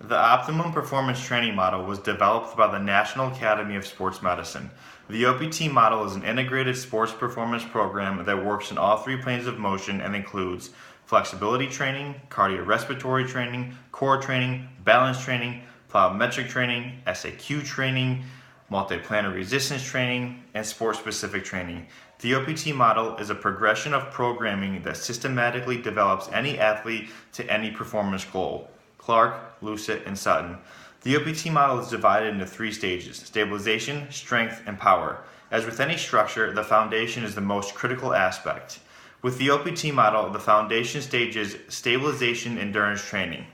The Optimum Performance Training Model was developed by the National Academy of Sports Medicine. The OPT model is an integrated sports performance program that works in all three planes of motion and includes flexibility training, cardiorespiratory training, core training, balance training, plyometric training, SAQ training, multiplanar resistance training, and sport-specific training. The OPT model is a progression of programming that systematically develops any athlete to any performance goal. Clark, Lucet, and Sutton. The OPT model is divided into three stages: stabilization, strength, and power. As with any structure, the foundation is the most critical aspect. With the OPT model, the foundation stage is stabilization endurance training.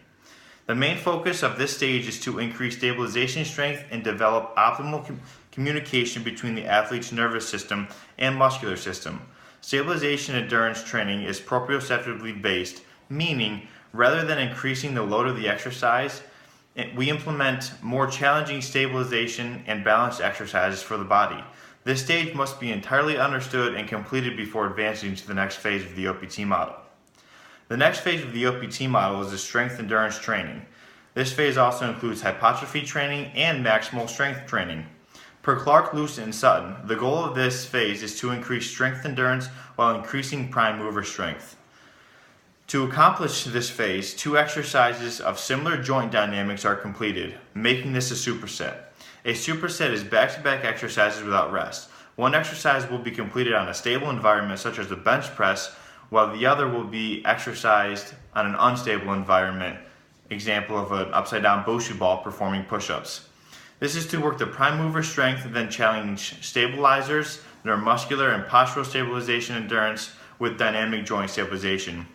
The main focus of this stage is to increase stabilization strength and develop optimal communication between the athlete's nervous system and muscular system. Stabilization endurance training is proprioceptively based, meaning rather than increasing the load of the exercise, we implement more challenging stabilization and balance exercises for the body. This stage must be entirely understood and completed before advancing to the next phase of the OPT model. The next phase of the OPT model is the strength endurance training. This phase also includes hypertrophy training and maximal strength training. Per Clark, Lucet, and Sutton, the goal of this phase is to increase strength endurance while increasing prime mover strength. To accomplish this phase, two exercises of similar joint dynamics are completed, making this a superset. A superset is back-to-back exercises without rest. One exercise will be completed on a stable environment such as the bench press, while the other will be exercised on an unstable environment, example of an upside-down Boshu ball performing push-ups. This is to work the prime mover strength, then challenge stabilizers, neuromuscular and postural stabilization endurance with dynamic joint stabilization.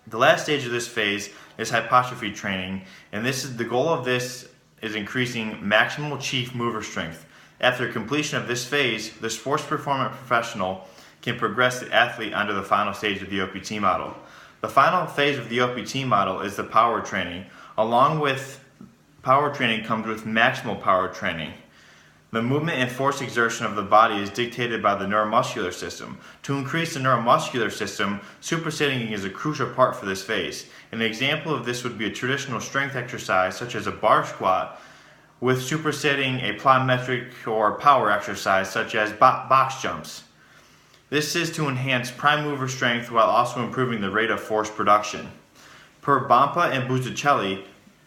The last stage of this phase is hypertrophy training, and the goal of this is increasing maximal chief mover strength. After completion of this phase, the sports performance professional can progress the athlete onto the final stage of the OPT model. The final phase of the OPT model is the power training. Along with power training comes with maximal power training. The movement and force exertion of the body is dictated by the neuromuscular system. To increase the neuromuscular system, supersetting is a crucial part for this phase. An example of this would be a traditional strength exercise such as a bar squat, with supersetting a plyometric or power exercise such as box jumps. This is to enhance prime mover strength while also improving the rate of force production. Per Bompa and Buzzicelli,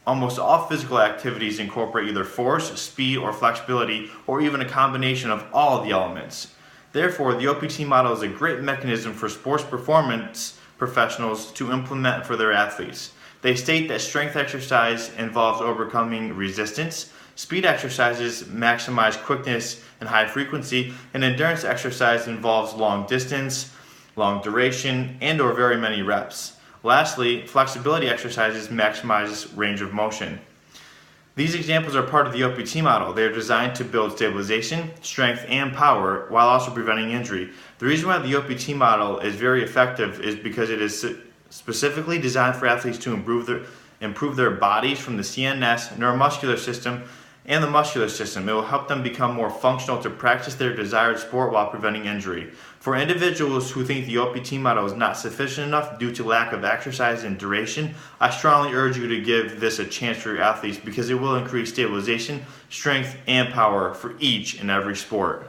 almost all physical activities incorporate either force, speed, or flexibility, or even a combination of all the elements. Therefore, the OPT model is a great mechanism for sports performance professionals to implement for their athletes. They state that strength exercise involves overcoming resistance, speed exercises maximize quickness and high frequency, and endurance exercise involves long distance, long duration, and/or very many reps. Lastly, flexibility exercises maximize range of motion. These examples are part of the OPT model. They are designed to build stabilization, strength, and power while also preventing injury. The reason why the OPT model is very effective is because it is specifically designed for athletes to improve their bodies from the CNS, neuromuscular system, and the muscular system. It will help them become more functional to practice their desired sport while preventing injury. For individuals who think the OPT model is not sufficient enough due to lack of exercise and duration, I strongly urge you to give this a chance for your athletes because it will increase stabilization, strength, and power for each and every sport.